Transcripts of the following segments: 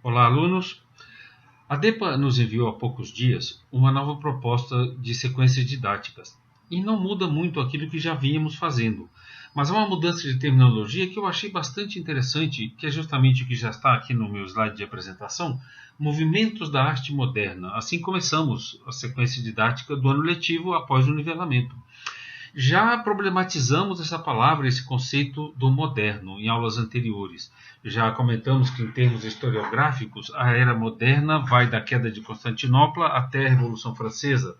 Olá, alunos! A DEPA nos enviou há poucos dias uma nova proposta de sequências didáticas e não muda muito aquilo que já vínhamos fazendo, mas há uma mudança de terminologia que eu achei bastante interessante, que é justamente o que já está aqui no meu slide de apresentação, movimentos da arte moderna. Assim começamos a sequência didática do ano letivo após o nivelamento. Já problematizamos essa palavra, esse conceito do moderno, em aulas anteriores. Já comentamos que, em termos historiográficos, a era moderna vai da queda de Constantinopla até a Revolução Francesa.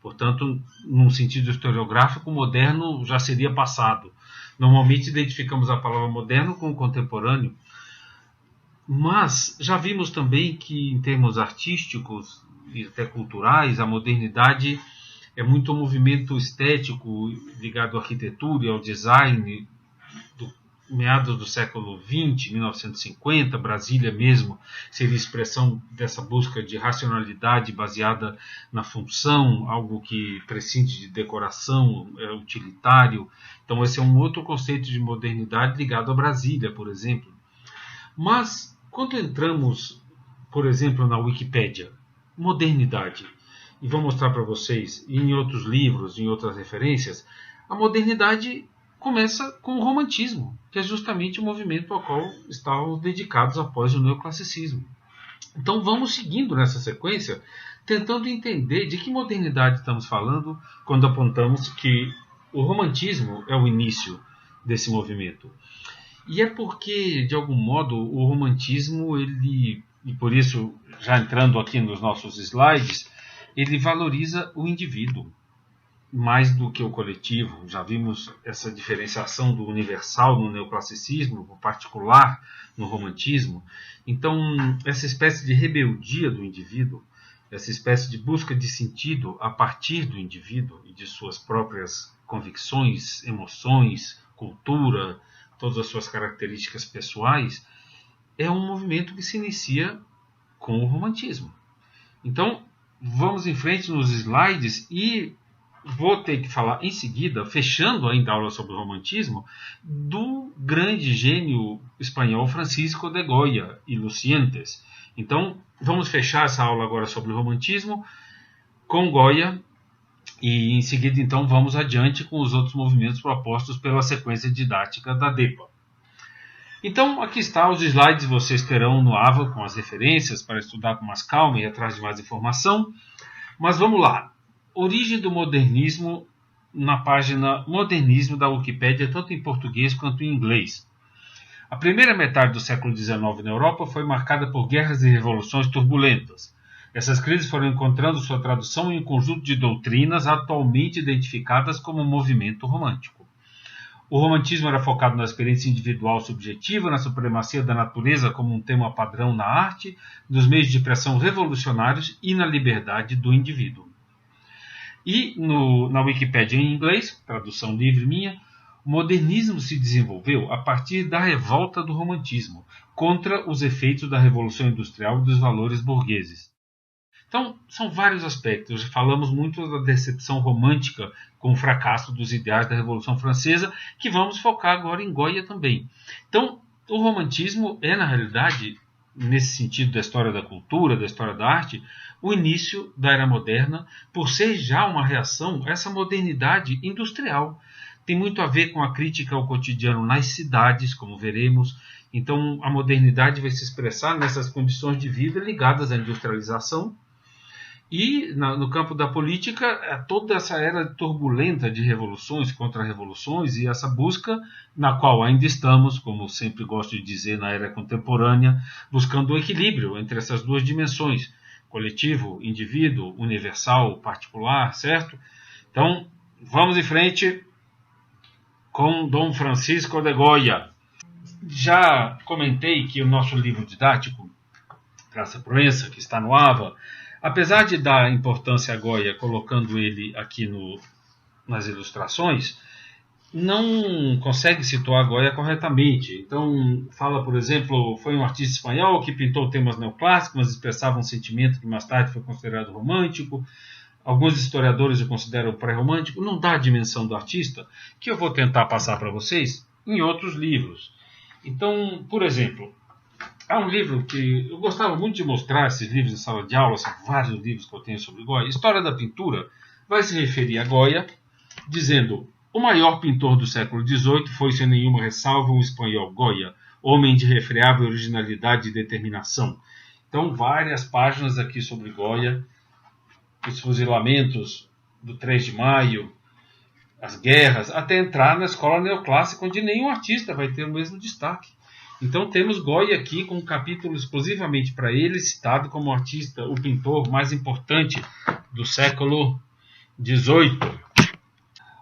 Portanto, num sentido historiográfico, moderno já seria passado. Normalmente identificamos a palavra moderno com o contemporâneo, mas já vimos também que, em termos artísticos e até culturais, a modernidade é muito um movimento estético ligado à arquitetura e ao design do meados do século XX, 1950, Brasília mesmo seria expressão dessa busca de racionalidade baseada na função, algo que prescinde de decoração, é utilitário. Então esse é um outro conceito de modernidade ligado a Brasília, por exemplo. Mas quando entramos, por exemplo, na Wikipédia, modernidade, e vou mostrar para vocês, em outros livros, em outras referências, a modernidade começa com o romantismo, que é justamente o movimento ao qual estavam dedicados após o neoclassicismo. Então vamos seguindo nessa sequência, tentando entender de que modernidade estamos falando quando apontamos que o romantismo é o início desse movimento. E é porque, de algum modo, o romantismo, e por isso, já entrando aqui nos nossos slides, ele valoriza o indivíduo mais do que o coletivo. Já vimos essa diferenciação do universal no neoclassicismo, do particular no romantismo. Então, essa espécie de rebeldia do indivíduo, essa espécie de busca de sentido a partir do indivíduo e de suas próprias convicções, emoções, cultura, todas as suas características pessoais, é um movimento que se inicia com o romantismo. Então, vamos em frente nos slides e vou ter que falar em seguida, fechando ainda a aula sobre o romantismo, do grande gênio espanhol Francisco de Goya e Lucientes. Então, vamos fechar essa aula agora sobre o romantismo com Goya e em seguida, então, vamos adiante com os outros movimentos propostos pela sequência didática da DEPA. Então, aqui está os slides, vocês terão no AVA com as referências para estudar com mais calma e atrás de mais informação. Mas vamos lá. Origem do modernismo na página Modernismo da Wikipédia, tanto em português quanto em inglês. A primeira metade do século XIX na Europa foi marcada por guerras e revoluções turbulentas. Essas crises foram encontrando sua tradução em um conjunto de doutrinas atualmente identificadas como movimento romântico. O romantismo era focado na experiência individual subjetiva, na supremacia da natureza como um tema padrão na arte, nos meios de pressão revolucionários e na liberdade do indivíduo. E na Wikipédia em inglês, tradução livre minha, o modernismo se desenvolveu a partir da revolta do romantismo contra os efeitos da Revolução Industrial e dos valores burgueses. Então, são vários aspectos. Falamos muito da decepção romântica com o fracasso dos ideais da Revolução Francesa, que vamos focar agora em Goya também. Então, o romantismo é, na realidade, nesse sentido da história da cultura, da história da arte, o início da era moderna, por ser já uma reação a essa modernidade industrial. Tem muito a ver com a crítica ao cotidiano nas cidades, como veremos. Então, a modernidade vai se expressar nessas condições de vida ligadas à industrialização. E no campo da política, toda essa era turbulenta de revoluções, contra-revoluções e essa busca na qual ainda estamos, como sempre gosto de dizer na era contemporânea, buscando o equilíbrio entre essas duas dimensões, coletivo, indivíduo, universal, particular, certo? Então, vamos em frente com Dom Francisco de Goya. Já comentei que o nosso livro didático, Graça Proença, que está no AVA, apesar de dar importância a Goya, colocando ele aqui nas ilustrações, não consegue situar Goya corretamente. Então, fala, por exemplo, foi um artista espanhol que pintou temas neoclássicos, mas expressava um sentimento que mais tarde foi considerado romântico. Alguns historiadores o consideram pré-romântico. Não dá a dimensão do artista, que eu vou tentar passar para vocês em outros livros. Então, por exemplo, Há um livro que eu gostava muito de mostrar, esses livros em sala de aula, são vários livros que eu tenho sobre Goya. História da pintura vai se referir a Goya, dizendo: o maior pintor do século XVIII foi, sem nenhuma ressalva, um espanhol, Goya, homem de irrefreável originalidade e determinação. Então, várias páginas aqui sobre Goya, os fuzilamentos do 3 de maio, as guerras, até entrar na escola neoclássica, onde nenhum artista vai ter o mesmo destaque. Então temos Goya aqui com um capítulo exclusivamente para ele, citado como artista, o pintor mais importante do século XVIII.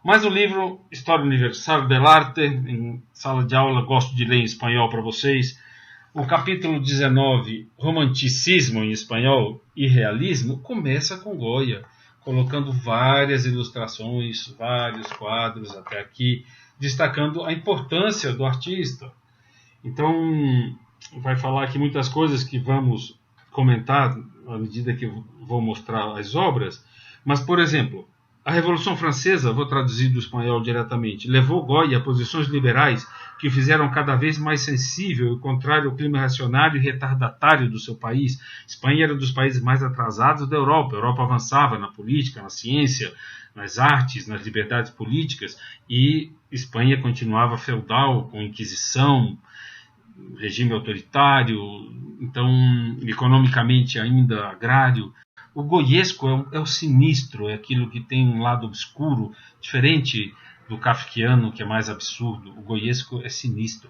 Mas o livro História Universal dell'Arte, em sala de aula, gosto de ler em espanhol para vocês. O capítulo 19, Romanticismo em espanhol e Realismo, começa com Goya, colocando várias ilustrações, vários quadros até aqui, destacando a importância do artista. Então, vai falar aqui muitas coisas que vamos comentar à medida que eu vou mostrar as obras. Mas, por exemplo, a Revolução Francesa, vou traduzir do espanhol diretamente, levou Goya a posições liberais que o fizeram cada vez mais sensível e contrário ao clima reacionário e retardatário do seu país. Espanha era um dos países mais atrasados da Europa. A Europa avançava na política, na ciência, nas artes, nas liberdades políticas, e Espanha continuava feudal, com Inquisição, regime autoritário, então economicamente ainda agrário. O goyesco é o sinistro, é aquilo que tem um lado obscuro, diferente do kafkiano, que é mais absurdo. O goyesco é sinistro.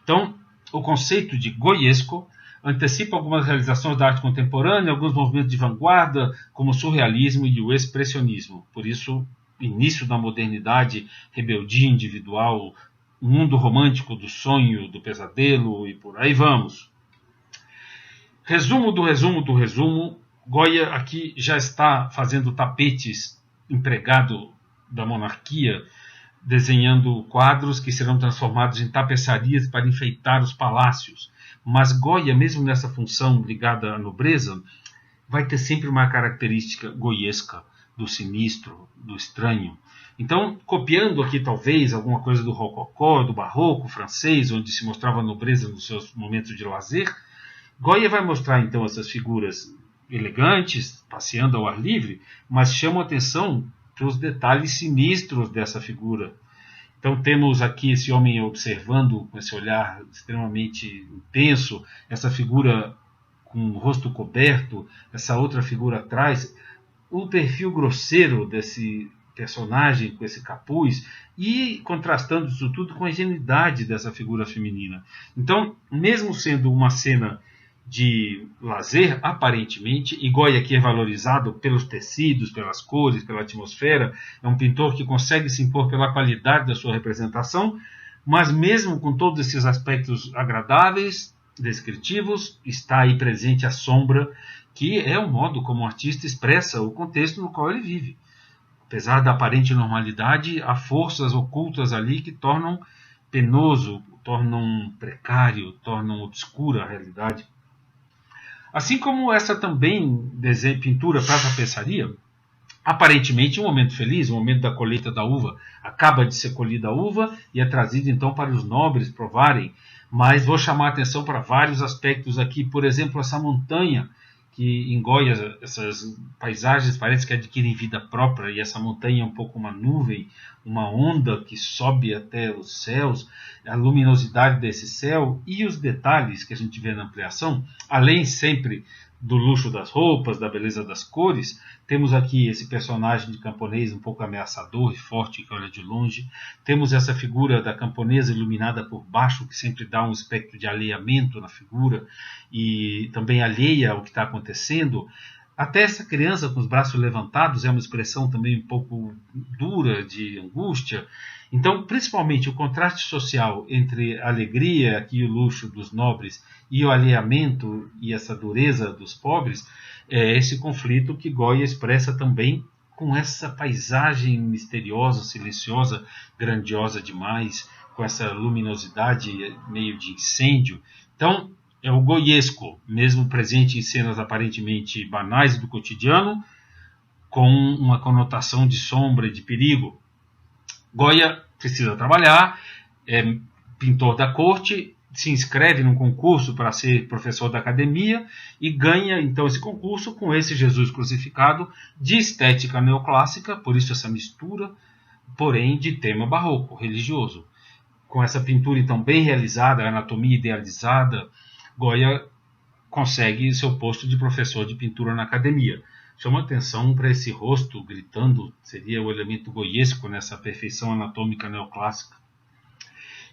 Então, o conceito de goyesco antecipa algumas realizações da arte contemporânea, alguns movimentos de vanguarda, como o surrealismo e o expressionismo. Por isso, início da modernidade, rebeldia individual, mundo romântico do sonho, do pesadelo e por aí vamos. Resumo do resumo do resumo. Goya aqui já está fazendo tapetes empregado da monarquia, desenhando quadros que serão transformados em tapeçarias para enfeitar os palácios. Mas Goya, mesmo nessa função ligada à nobreza, vai ter sempre uma característica goyesca, do sinistro, do estranho. Então, copiando aqui talvez alguma coisa do rococó, do barroco francês, onde se mostrava a nobreza nos seus momentos de lazer, Goya vai mostrar então essas figuras elegantes, passeando ao ar livre, mas chamam atenção para os detalhes sinistros dessa figura. Então temos aqui esse homem observando com esse olhar extremamente intenso, essa figura com o rosto coberto, essa outra figura atrás, o perfil grosseiro desse personagem com esse capuz e contrastando isso tudo com a ingenuidade dessa figura feminina. Então, mesmo sendo uma cena de lazer, aparentemente, e Goya aqui é valorizado pelos tecidos, pelas cores, pela atmosfera, é um pintor que consegue se impor pela qualidade da sua representação, mas mesmo com todos esses aspectos agradáveis, descritivos, está aí presente a sombra, que é o modo como o artista expressa o contexto no qual ele vive. Apesar da aparente normalidade, há forças ocultas ali que tornam penoso, tornam precário, tornam obscura a realidade. Assim como essa também pintura para tapeçaria, aparentemente um momento feliz, o momento da colheita da uva. Acaba de ser colhida a uva e é trazida então para os nobres provarem. Mas vou chamar a atenção para vários aspectos aqui. Por exemplo, essa montanha que em Goya, essas paisagens parece que adquirem vida própria, e essa montanha é um pouco uma nuvem, uma onda que sobe até os céus, a luminosidade desse céu e os detalhes que a gente vê na ampliação, além sempre do luxo das roupas, da beleza das cores. Temos aqui esse personagem de camponês um pouco ameaçador e forte que olha de longe. Temos essa figura da camponesa iluminada por baixo, que sempre dá um aspecto de alheamento na figura e também alheia ao que está acontecendo. Até essa criança com os braços levantados é uma expressão também um pouco dura, de angústia. Então, principalmente, o contraste social entre a alegria e o luxo dos nobres e o alheamento e essa dureza dos pobres, é esse conflito que Goya expressa também com essa paisagem misteriosa, silenciosa, grandiosa demais, com essa luminosidade meio de incêndio. Então, é o goyesco, mesmo presente em cenas aparentemente banais do cotidiano, com uma conotação de sombra e de perigo. Goya precisa trabalhar, é pintor da corte, se inscreve num concurso para ser professor da academia e ganha então esse concurso com esse Jesus crucificado de estética neoclássica, por isso essa mistura, porém de tema barroco, religioso. Com essa pintura então bem realizada, anatomia idealizada, Goya consegue seu posto de professor de pintura na academia. Chama atenção para esse rosto gritando, seria o elemento goiesco nessa perfeição anatômica neoclássica.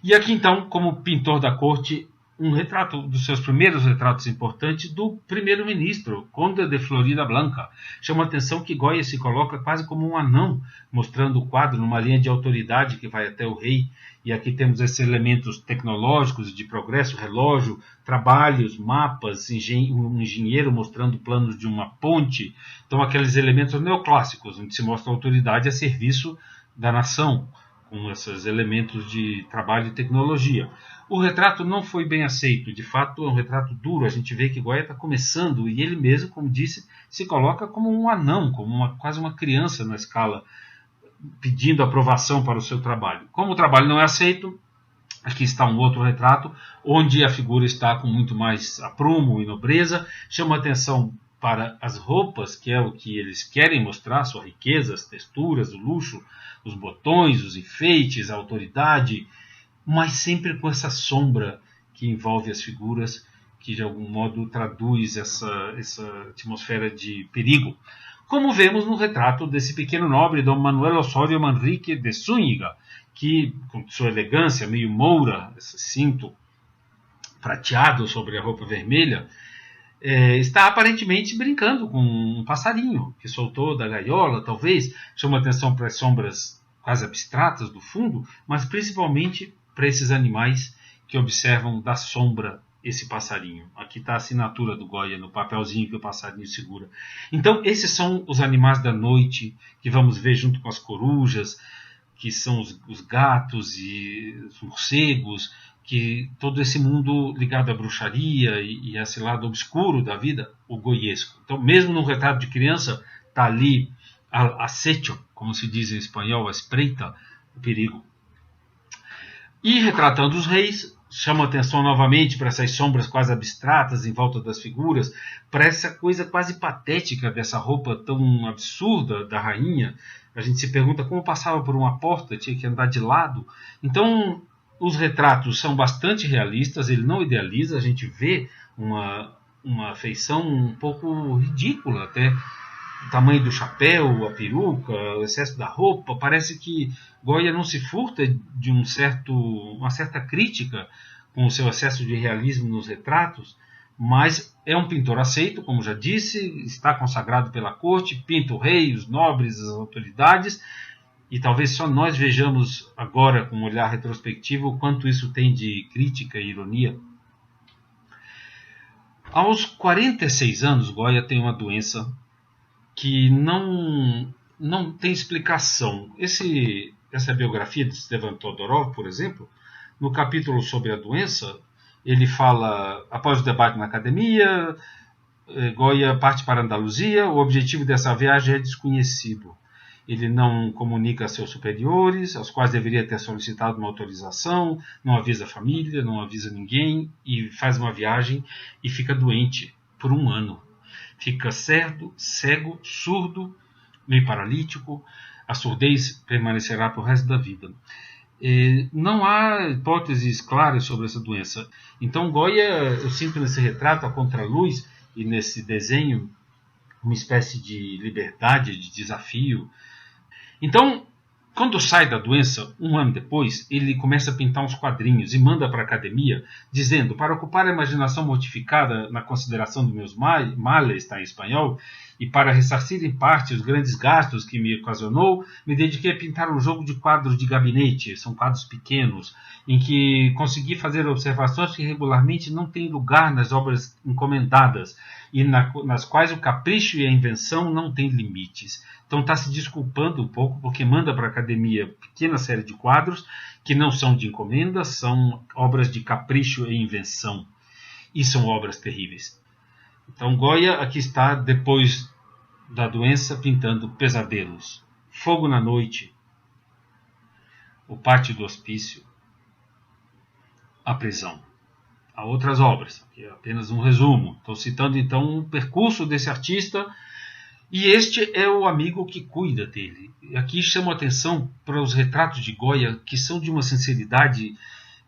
E aqui então, como pintor da corte, um retrato dos seus primeiros retratos importantes do primeiro-ministro, Conde de Florida Blanca. Chama a atenção que Goya se coloca quase como um anão, mostrando o quadro numa linha de autoridade que vai até o rei. E aqui temos esses elementos tecnológicos de progresso, relógio, trabalhos, mapas, um engenheiro mostrando planos de uma ponte. Então aqueles elementos neoclássicos, onde se mostra a autoridade a serviço da nação, com esses elementos de trabalho e tecnologia. O retrato não foi bem aceito, de fato é um retrato duro, a gente vê que Goya está começando e ele mesmo, como disse, se coloca como um anão, como quase uma criança na escala, pedindo aprovação para o seu trabalho. Como o trabalho não é aceito, aqui está um outro retrato, onde a figura está com muito mais aprumo e nobreza, chama atenção para as roupas, que é o que eles querem mostrar, sua riqueza, as texturas, o luxo, os botões, os enfeites, a autoridade, mas sempre com essa sombra que envolve as figuras, que de algum modo traduz essa atmosfera de perigo. Como vemos no retrato desse pequeno nobre, Dom Manuel Osório Manrique de Zúñiga, que, com sua elegância meio moura, esse cinto prateado sobre a roupa vermelha, está aparentemente brincando com um passarinho que soltou da gaiola, talvez. Chama atenção para as sombras quase abstratas do fundo, mas principalmente para esses animais que observam da sombra esse passarinho. Aqui está a assinatura do Goya no papelzinho que o passarinho segura. Então esses são os animais da noite que vamos ver junto com as corujas, que são os gatos e os morcegos, que todo esse mundo ligado à bruxaria e a esse lado obscuro da vida, o goiesco. Então, mesmo num retrato de criança, está ali acecho, como se diz em espanhol, a espreita, o perigo. E retratando os reis, chama atenção novamente para essas sombras quase abstratas em volta das figuras, para essa coisa quase patética dessa roupa tão absurda da rainha. A gente se pergunta como passava por uma porta, tinha que andar de lado. Então, os retratos são bastante realistas, ele não idealiza, a gente vê uma feição um pouco ridícula até. O tamanho do chapéu, a peruca, o excesso da roupa, parece que Goya não se furta de uma certa crítica com o seu excesso de realismo nos retratos, mas é um pintor aceito, como já disse, está consagrado pela corte, pinta o rei, os nobres, as autoridades, e talvez só nós vejamos agora, com um olhar retrospectivo, o quanto isso tem de crítica e ironia. Aos 46 anos, Goya tem uma doença que não tem explicação. Essa biografia de Stevan Todorov, por exemplo, no capítulo sobre a doença, ele fala, após o debate na academia, Goya parte para a Andaluzia, o objetivo dessa viagem é desconhecido. Ele não comunica a seus superiores, aos quais deveria ter solicitado uma autorização, não avisa a família, não avisa ninguém, e faz uma viagem e fica doente por 1 ano. Fica cego, surdo, meio paralítico, a surdez permanecerá para o resto da vida. Não há hipóteses claras sobre essa doença. Então Goya, eu sinto nesse retrato, a contraluz, e nesse desenho, uma espécie de liberdade, de desafio. Então, quando sai da doença, 1 ano depois, ele começa a pintar uns quadrinhos e manda para a academia, dizendo, para ocupar a imaginação mortificada na consideração dos meus males, está em espanhol, e para ressarcir em parte os grandes gastos que me ocasionou, me dediquei a pintar um jogo de quadros de gabinete, são quadros pequenos, em que consegui fazer observações que regularmente não têm lugar nas obras encomendadas, e nas quais o capricho e a invenção não têm limites. Então está se desculpando um pouco, porque manda para a academia pequena série de quadros que não são de encomenda, são obras de capricho e invenção. E são obras terríveis. Então Goya aqui está, depois da doença, pintando pesadelos. Fogo na noite, o pátio do hospício, a prisão. a outras obras, que é apenas um resumo. Estou citando então o percurso desse artista, e este é o amigo que cuida dele. Aqui chamo a atenção para os retratos de Goya, que são de uma sinceridade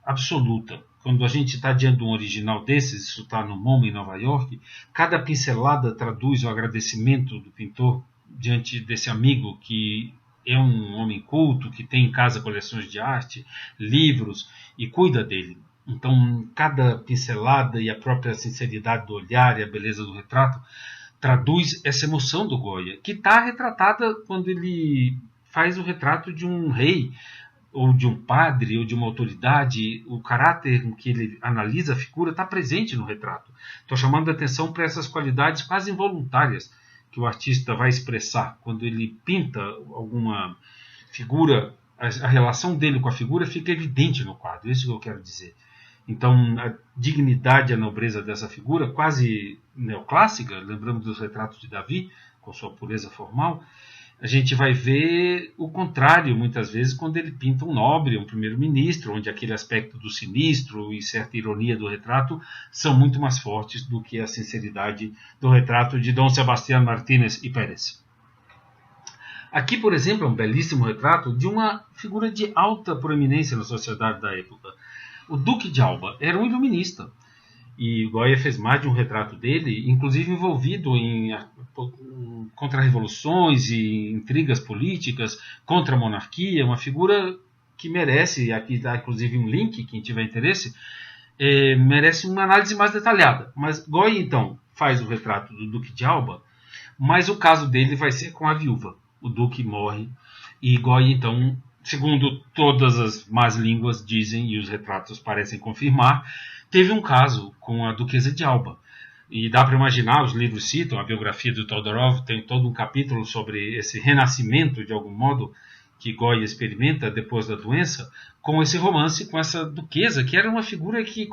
absoluta. Quando a gente está diante de um original desses, isso está no MoMA em Nova York, cada pincelada traduz o agradecimento do pintor diante desse amigo que é um homem culto, que tem em casa coleções de arte, livros, e cuida dele. Então, cada pincelada e a própria sinceridade do olhar e a beleza do retrato traduz essa emoção do Goya, que está retratada quando ele faz o retrato de um rei, ou de um padre, ou de uma autoridade. O caráter em que ele analisa a figura está presente no retrato. Estou chamando a atenção para essas qualidades quase involuntárias que o artista vai expressar. Quando ele pinta alguma figura, a relação dele com a figura fica evidente no quadro. Isso que eu quero dizer. Então, a dignidade e a nobreza dessa figura, quase neoclássica, lembramos dos retratos de Davi, com sua pureza formal, a gente vai ver o contrário, muitas vezes, quando ele pinta um nobre, um primeiro-ministro, onde aquele aspecto do sinistro e certa ironia do retrato são muito mais fortes do que a sinceridade do retrato de Dom Sebastián Martínez y Pérez. Aqui, por exemplo, é um belíssimo retrato de uma figura de alta proeminência na sociedade da época. O Duque de Alba era um iluminista, e Goya fez mais de um retrato dele, inclusive envolvido em contra-revoluções e intrigas políticas, contra a monarquia, uma figura que merece, aqui dá inclusive um link, quem tiver interesse, merece uma análise mais detalhada. Mas Goya, então, faz o retrato do Duque de Alba, mas o caso dele vai ser com a viúva. O Duque morre, e Goya, então, segundo todas as más línguas dizem, e os retratos parecem confirmar, teve um caso com a Duquesa de Alba. E dá para imaginar, os livros citam, a biografia do Todorov tem todo um capítulo sobre esse renascimento, de algum modo, que Goya experimenta depois da doença, com esse romance com essa duquesa, que era uma figura que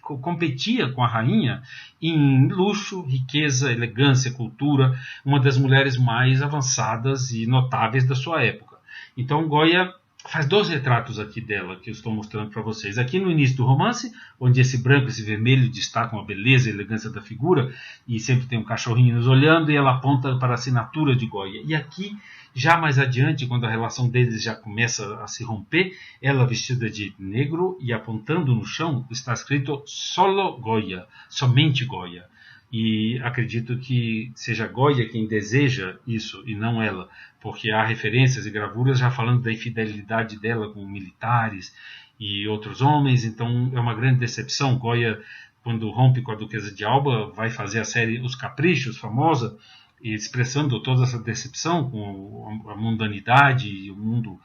competia com a rainha em luxo, riqueza, elegância, cultura, uma das mulheres mais avançadas e notáveis da sua época. Então Goya faz 2 retratos aqui dela, que eu estou mostrando para vocês. Aqui no início do romance, onde esse branco e esse vermelho destacam a beleza e a elegância da figura, e sempre tem um cachorrinho nos olhando, e ela aponta para a assinatura de Goya. E aqui, já mais adiante, quando a relação deles já começa a se romper, ela vestida de negro e apontando no chão, está escrito Solo Goya, somente Goya. E acredito que seja Goya quem deseja isso e não ela, porque há referências e gravuras já falando da infidelidade dela com militares e outros homens, então é uma grande decepção. Goya, quando rompe com a Duquesa de Alba, vai fazer a série Os Caprichos, famosa, e expressando toda essa decepção com a mundanidade e o mundo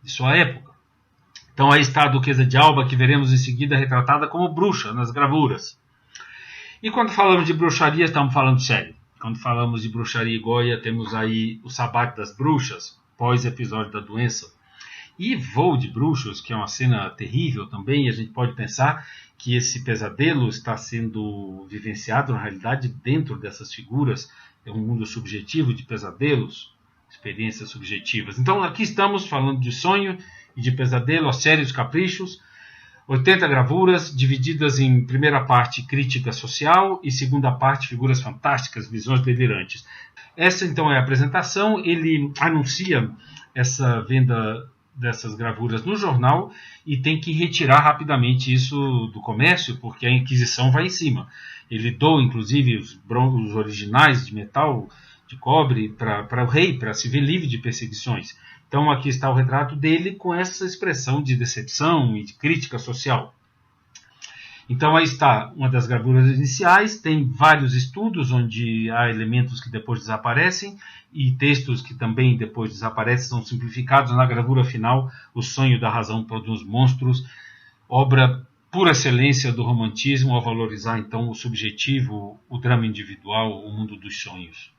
de sua época. Então aí está a Duquesa de Alba, que veremos em seguida retratada como bruxa nas gravuras. E quando falamos de bruxaria, estamos falando sério. Quando falamos de bruxaria e Goya, temos aí o Sabate das Bruxas, pós-episódio da doença. E Voo de Bruxos, que é uma cena terrível também, e a gente pode pensar que esse pesadelo está sendo vivenciado, na realidade, dentro dessas figuras. É um mundo subjetivo de pesadelos, experiências subjetivas. Então aqui estamos falando de sonho e de pesadelo, aos sérios caprichos. 80 gravuras, divididas em primeira parte crítica social e segunda parte figuras fantásticas, visões delirantes. Essa então é a apresentação. Ele anuncia essa venda dessas gravuras no jornal e tem que retirar rapidamente isso do comércio, porque a Inquisição vai em cima. Ele doa inclusive os originais de metal, de cobre, para o rei, para se ver livre de perseguições. Então aqui está o retrato dele com essa expressão de decepção e de crítica social. Então aí está uma das gravuras iniciais, tem vários estudos onde há elementos que depois desaparecem e textos que também depois desaparecem, são simplificados na gravura final, O Sonho da Razão produz Monstros, obra por excelência do romantismo ao valorizar então o subjetivo, o drama individual, o mundo dos sonhos.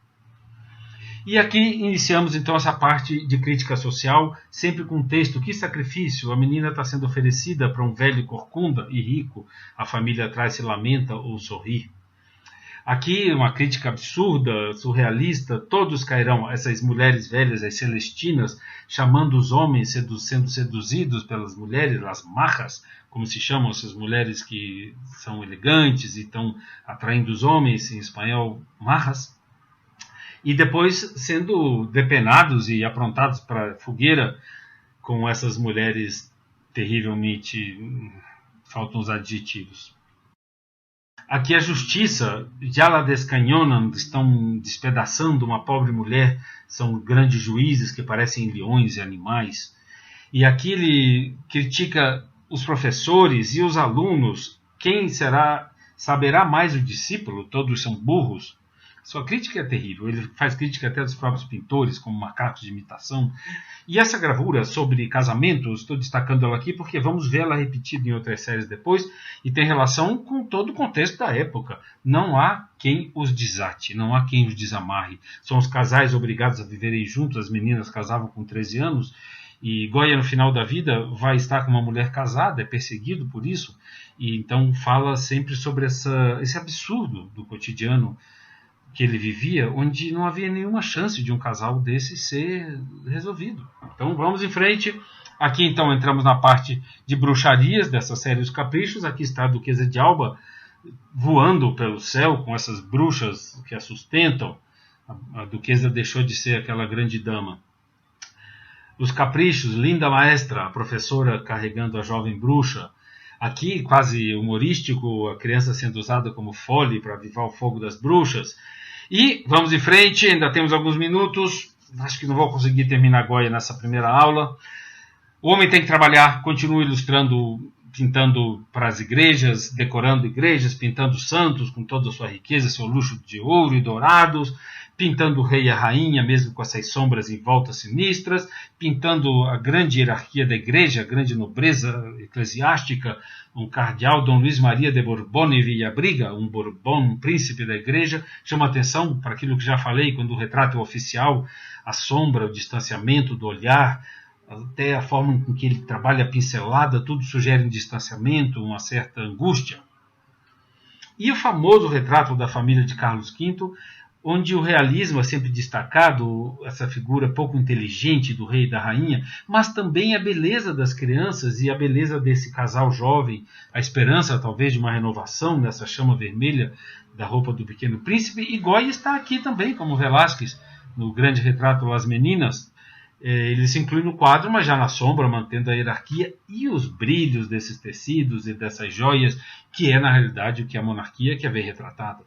E aqui iniciamos então essa parte de crítica social, sempre com um texto: que sacrifício, a menina está sendo oferecida para um velho corcunda e rico, a família atrás se lamenta ou sorri. Aqui uma crítica absurda, surrealista, todos cairão, essas mulheres velhas, as celestinas, chamando os homens sendo seduzidos pelas mulheres, as marras, como se chamam essas mulheres que são elegantes e estão atraindo os homens, em espanhol, marras, e depois sendo depenados e aprontados para fogueira com essas mulheres terrivelmente, faltam os adjetivos. Aqui a justiça, já la descanhonam, estão despedaçando uma pobre mulher, são grandes juízes que parecem leões e animais. E aqui ele critica os professores e os alunos. Quem saberá mais o discípulo? Todos são burros. Sua crítica é terrível. Ele faz crítica até dos próprios pintores, como macacos de imitação. E essa gravura sobre casamentos, estou destacando ela aqui porque vamos vê-la repetida em outras séries depois, e tem relação com todo o contexto da época. Não há quem os desate, não há quem os desamarre. São os casais obrigados a viverem juntos, as meninas casavam com 13 anos, e Goya, no final da vida, vai estar com uma mulher casada, é perseguido por isso, e então fala sempre sobre esse absurdo do cotidiano que ele vivia, onde não havia nenhuma chance de um casal desse ser resolvido. Então vamos em frente. Aqui então entramos na parte de bruxarias dessa série Os Caprichos. Aqui está a Duquesa de Alba voando pelo céu com essas bruxas que a sustentam. A Duquesa deixou de ser aquela grande dama. Os Caprichos, Linda Maestra, a professora carregando a jovem bruxa. Aqui, quase humorístico, a criança sendo usada como fole para avivar o fogo das bruxas. E vamos em frente, ainda temos alguns minutos. Acho que não vou conseguir terminar Goya nessa primeira aula. O homem tem que trabalhar, continua ilustrando, pintando para as igrejas, decorando igrejas, pintando santos com toda a sua riqueza, seu luxo de ouro e dourados, pintando o rei e a rainha, mesmo com essas sombras em voltas sinistras, pintando a grande hierarquia da igreja, a grande nobreza eclesiástica, um cardeal, Dom Luís Maria de Borbone e Villabriga, um Bourbon, um príncipe da igreja, chama atenção para aquilo que já falei, quando o retrato é oficial, a sombra, o distanciamento do olhar, até a forma com que ele trabalha a pincelada, tudo sugere um distanciamento, uma certa angústia. E o famoso retrato da família de Carlos V, onde o realismo é sempre destacado, essa figura pouco inteligente do rei e da rainha, mas também a beleza das crianças e a beleza desse casal jovem, a esperança talvez de uma renovação nessa chama vermelha da roupa do Pequeno Príncipe. E Goya está aqui também, como Velázquez, no grande retrato Las Meninas. Ele se inclui no quadro, mas já na sombra, mantendo a hierarquia e os brilhos desses tecidos e dessas joias, que é na realidade o que a monarquia quer ver retratada.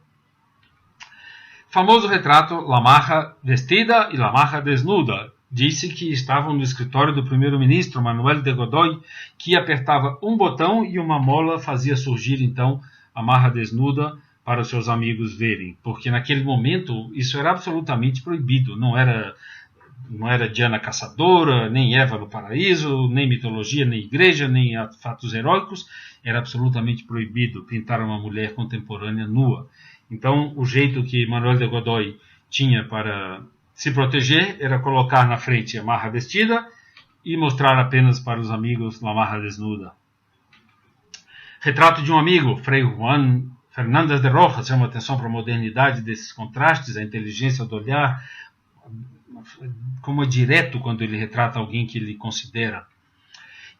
Famoso retrato Lamarra vestida e Lamarra desnuda. Disse que estavam no escritório do primeiro-ministro Manuel de Godoy, que apertava um botão e uma mola fazia surgir então a Marra desnuda para os seus amigos verem, porque naquele momento isso era absolutamente proibido. Não era Diana Caçadora, nem Eva no Paraíso, nem mitologia, nem igreja, nem fatos heróicos. Era absolutamente proibido pintar uma mulher contemporânea nua. Então, o jeito que Manuel de Godoy tinha para se proteger era colocar na frente a Marra vestida e mostrar apenas para os amigos a Marra desnuda. Retrato de um amigo, Frei Juan Fernández de Rojas, chama atenção para a modernidade desses contrastes, a inteligência do olhar, como é direto quando ele retrata alguém que ele considera.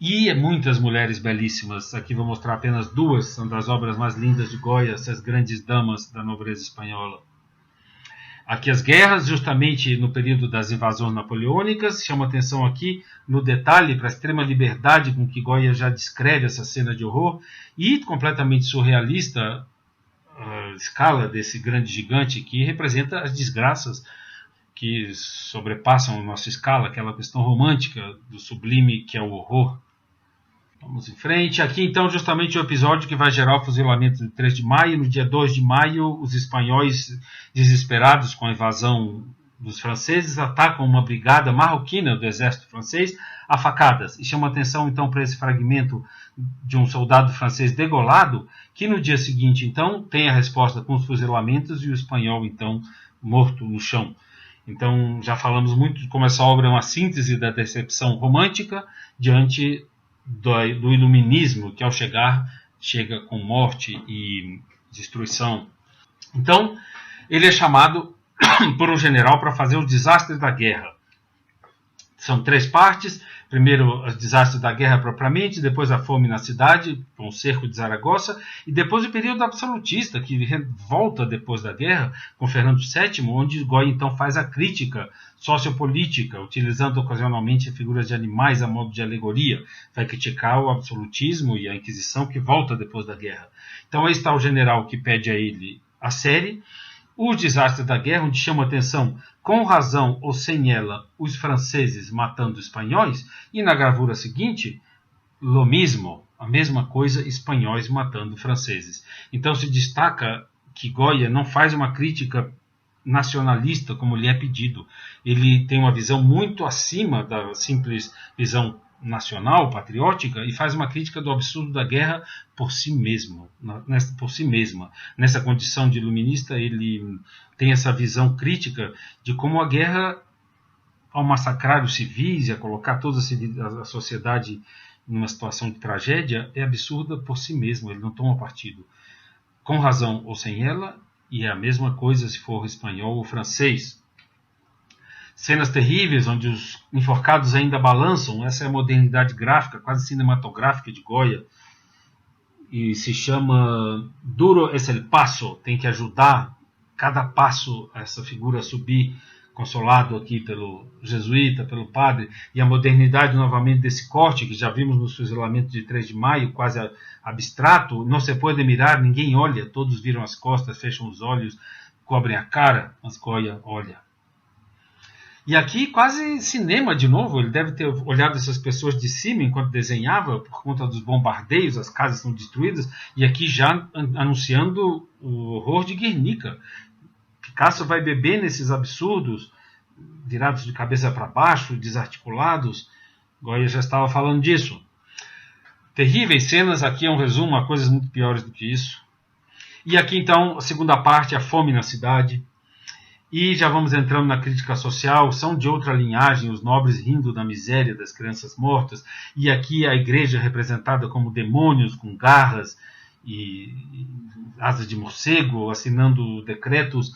E muitas mulheres belíssimas. Aqui vou mostrar apenas duas, são das obras mais lindas de Goya, essas grandes damas da nobreza espanhola. Aqui as guerras, justamente no período das invasões napoleônicas, chama atenção aqui no detalhe para a extrema liberdade com que Goya já descreve essa cena de horror, e completamente surrealista a escala desse grande gigante que representa as desgraças que sobrepassam a nossa escala, aquela questão romântica do sublime que é o horror. Vamos em frente. Aqui então justamente o episódio que vai gerar o fuzilamento de 3 de maio. No dia 2 de maio, os espanhóis, desesperados com a invasão dos franceses, atacam uma brigada marroquina do exército francês a facadas. E chama atenção então para esse fragmento de um soldado francês degolado, que no dia seguinte então tem a resposta com os fuzilamentos e o espanhol então morto no chão. Então já falamos muito de como essa obra é uma síntese da decepção romântica diante do iluminismo, que ao chega com morte e destruição. Então ele é chamado por um general para fazer os desastres da guerra. São 3 partes. Primeiro, os desastres da guerra propriamente, depois a fome na cidade, com o cerco de Zaragoza, e depois o período absolutista, que volta depois da guerra, com Fernando VII, onde Goya então faz a crítica sociopolítica, utilizando ocasionalmente figuras de animais a modo de alegoria. Vai criticar o absolutismo e a Inquisição, que volta depois da guerra. Então aí está o general que pede a ele a série. Os desastres da guerra, onde chama a atenção, com razão ou sem ela, os franceses matando os espanhóis, e na gravura seguinte, lo mismo, a mesma coisa, espanhóis matando franceses. Então se destaca que Goya não faz uma crítica nacionalista como lhe é pedido. Ele tem uma visão muito acima da simples visão nacional, patriótica, e faz uma crítica do absurdo da guerra por si mesmo, por si mesma. Nessa condição de iluminista, ele tem essa visão crítica de como a guerra, ao massacrar os civis e a colocar toda a sociedade numa situação de tragédia, é absurda por si mesma. Ele não toma partido, com razão ou sem ela, e é a mesma coisa se for espanhol ou francês. Cenas terríveis, onde os enforcados ainda balançam. Essa é a modernidade gráfica, quase cinematográfica de Goya. E se chama Duro es el paso. Tem que ajudar cada passo essa figura a subir, consolado aqui pelo jesuíta, pelo padre. E a modernidade novamente desse corte, que já vimos no fuzilamento de 3 de maio, quase abstrato. Não se pode mirar, ninguém olha. Todos viram as costas, fecham os olhos, cobrem a cara, mas Goya olha. E aqui quase cinema de novo. Ele deve ter olhado essas pessoas de cima enquanto desenhava, por conta dos bombardeios, as casas são destruídas, e aqui já anunciando o horror de Guernica. Picasso vai beber nesses absurdos, virados de cabeça para baixo, desarticulados. Goya já estava falando disso. Terríveis cenas, aqui é um resumo a coisas muito piores do que isso. E aqui então a segunda parte, a fome na cidade. E já vamos entrando na crítica social. São de outra linhagem, os nobres rindo da miséria das crianças mortas, e aqui a igreja representada como demônios com garras e asas de morcego, assinando decretos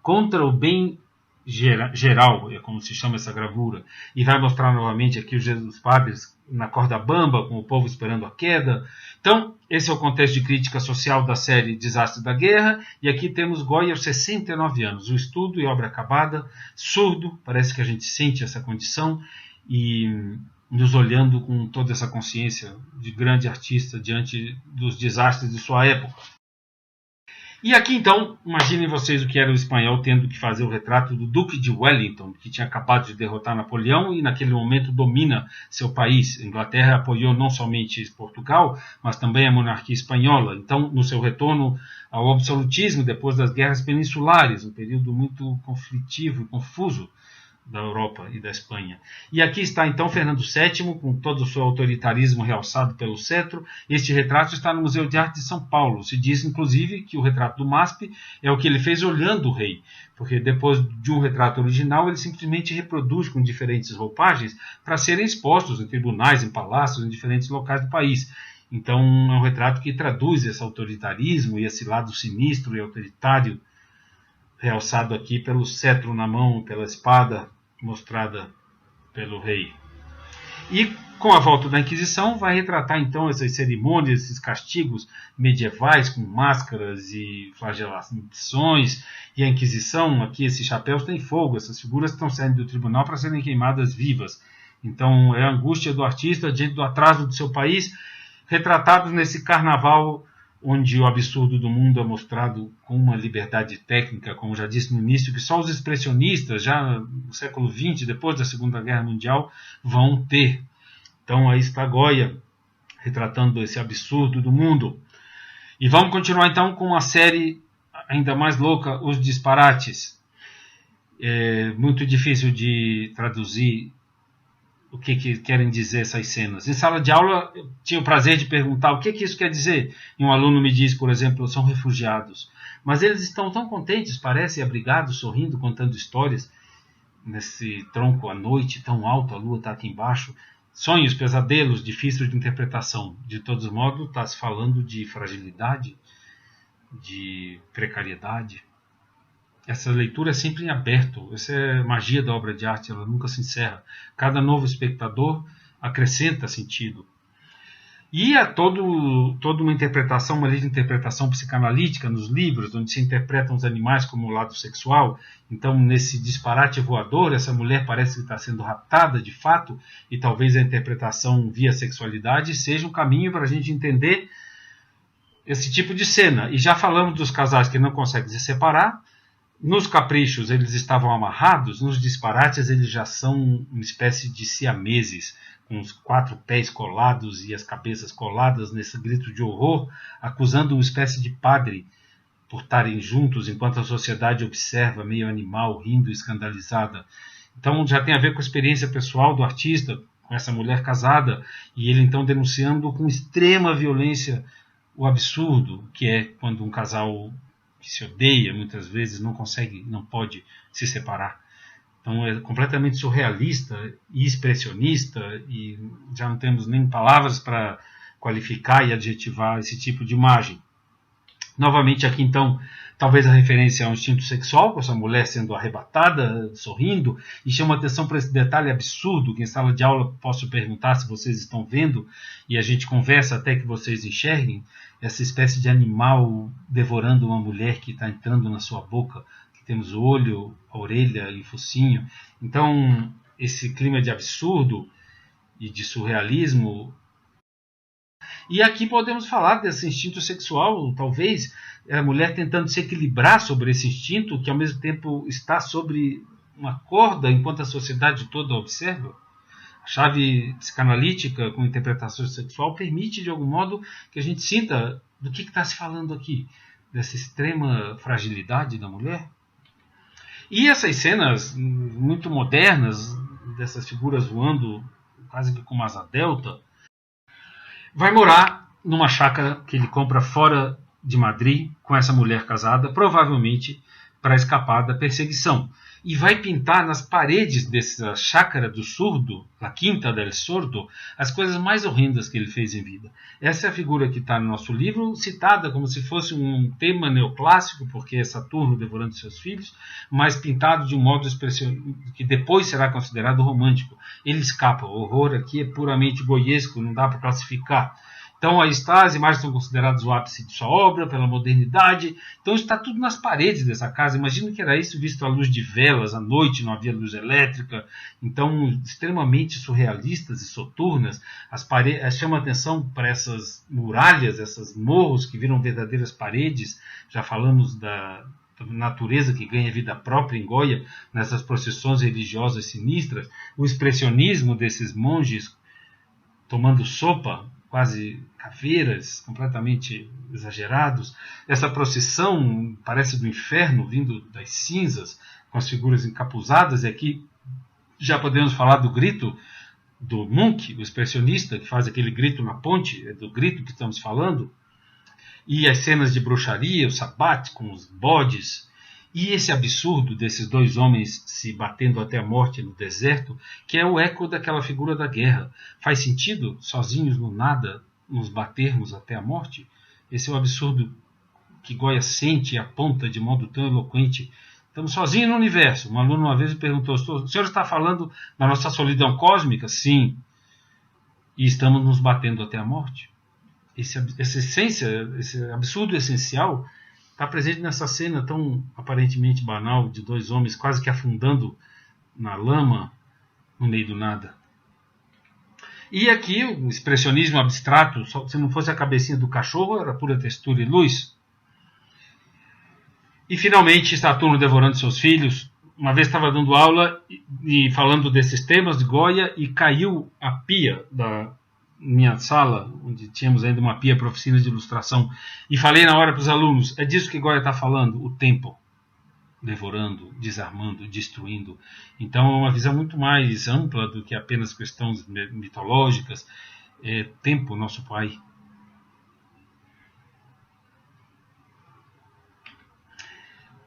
contra o bem geral, é como se chama essa gravura. E vai mostrar novamente aqui os padres na corda bamba, com o povo esperando a queda. Então, esse é o contexto de crítica social da série Desastre da Guerra, e aqui temos Goya aos 69 anos, o estudo e obra acabada, surdo, parece que a gente sente essa condição, e nos olhando com toda essa consciência de grande artista diante dos desastres de sua época. E aqui então, imaginem vocês o que era o espanhol tendo que fazer o retrato do Duque de Wellington, que tinha acabado de derrotar Napoleão e naquele momento domina seu país. A Inglaterra apoiou não somente Portugal, mas também a monarquia espanhola. Então, no seu retorno ao absolutismo depois das guerras peninsulares, um período muito conflitivo e confuso da Europa e da Espanha. E aqui está então Fernando VII, com todo o seu autoritarismo realçado pelo cetro. Este retrato está no Museu de Arte de São Paulo. Se diz, inclusive, que o retrato do MASP é o que ele fez olhando o rei, porque depois de um retrato original, ele simplesmente reproduz com diferentes roupagens para serem expostos em tribunais, em palácios, em diferentes locais do país. Então, é um retrato que traduz esse autoritarismo e esse lado sinistro e autoritário, realçado aqui pelo cetro na mão, pela espada mostrada pelo rei. E com a volta da Inquisição vai retratar então essas cerimônias, esses castigos medievais com máscaras e flagelações, e a Inquisição, aqui esses chapéus têm fogo, essas figuras estão saindo do tribunal para serem queimadas vivas. Então é a angústia do artista diante do atraso do seu país, retratados nesse carnaval onde o absurdo do mundo é mostrado com uma liberdade técnica, como já disse no início, que só os expressionistas, já no século XX, depois da Segunda Guerra Mundial, vão ter. Então aí está Goya, retratando esse absurdo do mundo. E vamos continuar então com uma série ainda mais louca, Os Disparates. É muito difícil de traduzir o que querem dizer essas cenas. Em sala de aula, eu tinha o prazer de perguntar o que isso quer dizer. E um aluno me diz, por exemplo, são refugiados. Mas eles estão tão contentes, parecem abrigados, sorrindo, contando histórias. Nesse tronco à noite, tão alto, a lua está aqui embaixo. Sonhos, pesadelos, difíceis de interpretação. De todos modos, está se falando de fragilidade, de precariedade. essa leitura é sempre em aberto. Essa é a magia da obra de arte, ela nunca se encerra. Cada novo espectador acrescenta sentido. E há toda uma interpretação, uma linha de interpretação psicanalítica nos livros, onde se interpretam os animais como o lado sexual. Então, nesse disparate voador, essa mulher parece que está sendo raptada de fato, e talvez a interpretação via sexualidade seja um caminho para a gente entender esse tipo de cena. E já falamos dos casais que não conseguem se separar. Nos caprichos eles estavam amarrados, nos disparates eles já são uma espécie de siameses, com os 4 pés colados e as cabeças coladas nesse grito de horror, acusando uma espécie de padre por estarem juntos enquanto a sociedade observa, meio animal, rindo escandalizada. Então já tem a ver com a experiência pessoal do artista, com essa mulher casada, e ele então denunciando com extrema violência o absurdo que é quando um casal que se odeia muitas vezes não pode se separar. Então é completamente surrealista e expressionista, e já não temos nem palavras para qualificar e adjetivar esse tipo de imagem. Novamente aqui então, talvez a referência ao instinto sexual, com essa mulher sendo arrebatada, sorrindo, e chama atenção para esse detalhe absurdo, que em sala de aula posso perguntar se vocês estão vendo, e a gente conversa até que vocês enxerguem, essa espécie de animal devorando uma mulher que está entrando na sua boca. Temos o olho, a orelha e o focinho. Então, esse clima de absurdo e de surrealismo. E aqui podemos falar desse instinto sexual, talvez a mulher tentando se equilibrar sobre esse instinto, que ao mesmo tempo está sobre uma corda enquanto a sociedade toda observa. A chave psicanalítica com interpretação sexual permite, de algum modo, que a gente sinta do que está se falando aqui, dessa extrema fragilidade da mulher. E essas cenas muito modernas, dessas figuras voando quase que com asa delta, vai morar numa chácara que ele compra fora de Madrid com essa mulher casada, provavelmente para escapar da perseguição. E vai pintar nas paredes dessa chácara do surdo, a Quinta del Sordo, as coisas mais horrendas que ele fez em vida. Essa é a figura que está no nosso livro, citada como se fosse um tema neoclássico, porque é Saturno devorando seus filhos, mas pintado de um modo que depois será considerado romântico. Ele escapa. O horror aqui é puramente goiesco, não dá para classificar. Então aí está, as imagens são consideradas o ápice de sua obra, pela modernidade. Então está tudo nas paredes dessa casa. Imagina que era isso visto à luz de velas, à noite não havia luz elétrica. Então, extremamente surrealistas e soturnas. As paredes chamam a atenção para essas muralhas, esses morros que viram verdadeiras paredes. Já falamos da natureza que ganha vida própria em Goya, nessas procissões religiosas sinistras. O expressionismo desses monges tomando sopa, quase caveiras, completamente exagerados. Essa procissão parece do inferno, vindo das cinzas, com as figuras encapuzadas. E aqui já podemos falar do grito do Munch, o expressionista, que faz aquele grito na ponte, é do grito que estamos falando. E as cenas de bruxaria, o sabate com os bodes. E esse absurdo desses 2 homens se batendo até a morte no deserto, que é o eco daquela figura da guerra. Faz sentido, sozinhos no nada, nos batermos até a morte? Esse é o absurdo que Goya sente e aponta de modo tão eloquente. Estamos sozinhos no universo. Um aluno uma vez me perguntou: o senhor está falando da nossa solidão cósmica? Sim. E estamos nos batendo até a morte? Essa essência, esse absurdo essencial, está presente nessa cena tão aparentemente banal de 2 homens quase que afundando na lama no meio do nada. E aqui o expressionismo abstrato, se não fosse a cabecinha do cachorro, era pura textura e luz. E finalmente Saturno devorando seus filhos. Uma vez estava dando aula e falando desses temas de Goya e caiu a pia da minha sala, onde tínhamos ainda uma pia para oficina de ilustração, e falei na hora para os alunos: é disso que Goya está falando, o tempo devorando, desarmando, destruindo. Então é uma visão muito mais ampla do que apenas questões mitológicas. Tempo, nosso pai.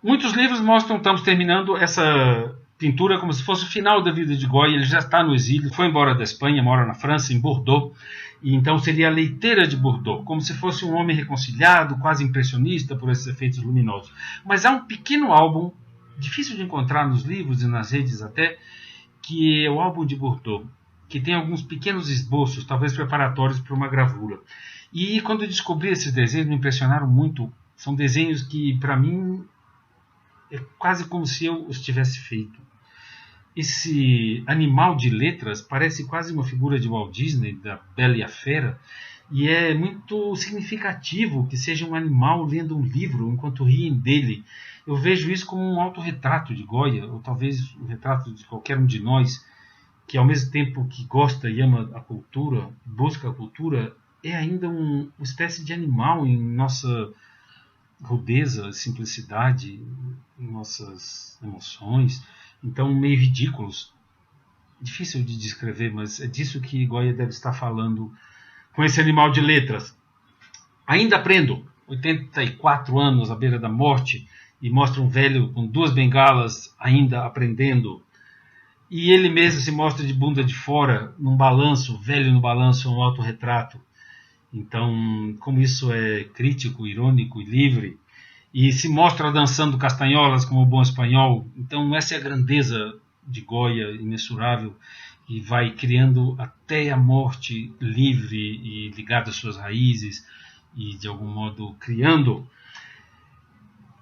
Muitos livros mostram, estamos terminando essa pintura como se fosse o final da vida de Goya. Ele já está no exílio, foi embora da Espanha, mora na França, em Bordeaux, e então seria a leiteira de Bordeaux, como se fosse um homem reconciliado, quase impressionista por esses efeitos luminosos. Mas há um pequeno álbum difícil de encontrar nos livros e nas redes até, que é o álbum de Bordeaux, que tem alguns pequenos esboços, talvez preparatórios para uma gravura. E quando eu descobri esses desenhos, me impressionaram muito. São desenhos que, para mim, é quase como se eu os tivesse feito. Esse animal de letras parece quase uma figura de Walt Disney, da Bela e a Fera, e é muito significativo que seja um animal lendo um livro enquanto riem dele. Eu vejo isso como um autorretrato de Goya, ou talvez um retrato de qualquer um de nós, que ao mesmo tempo que gosta e ama a cultura, busca a cultura, é ainda uma espécie de animal em nossa rudeza, simplicidade, em nossas emoções, então meio ridículos. Difícil de descrever, mas é disso que Goya deve estar falando com esse animal de letras. Ainda aprendo, 84 anos à beira da morte, e mostra um velho com 2 bengalas ainda aprendendo. E ele mesmo se mostra de bunda de fora, num balanço, velho no balanço, um autorretrato. Então, como isso é crítico, irônico e livre, e se mostra dançando castanholas como o bom espanhol. Então, essa é a grandeza de Goya, imensurável, e vai criando até a morte livre e ligada às suas raízes, e de algum modo criando.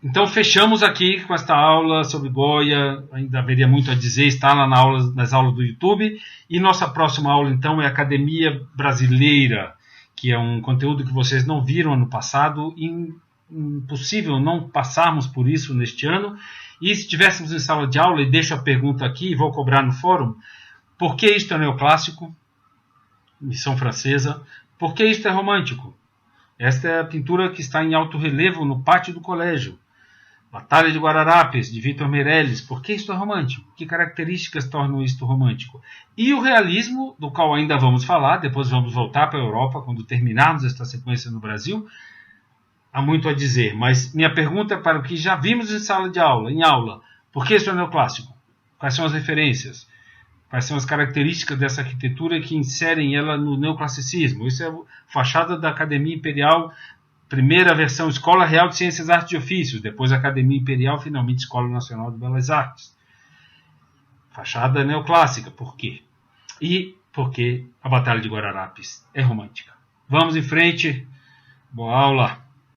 Então fechamos aqui com esta aula sobre Goya. Ainda haveria muito a dizer, está lá nas aulas do YouTube. E nossa próxima aula então é Academia Brasileira, que é um conteúdo que vocês não viram ano passado. Impossível não passarmos por isso neste ano. E se estivéssemos em sala de aula, e deixo a pergunta aqui, vou cobrar no fórum, por que isto é neoclássico? Missão francesa. Por que isto é romântico? Esta é a pintura que está em alto relevo no pátio do colégio. Batalha de Guararapes, de Victor Meirelles. Por que isto é romântico? Que características tornam isto romântico? E o realismo, do qual ainda vamos falar, depois vamos voltar para a Europa, quando terminarmos esta sequência no Brasil. Há muito a dizer, mas minha pergunta é para o que já vimos em sala de aula, em aula. Por que isto é neoclássico? Quais são as referências? Quais são as características dessa arquitetura que inserem ela no neoclassicismo? Isso é a fachada da Academia Imperial, primeira versão Escola Real de Ciências, Artes e Ofícios, depois Academia Imperial, finalmente Escola Nacional de Belas Artes. Fachada neoclássica, por quê? E porque a Batalha de Guararapes é romântica. Vamos em frente, boa aula!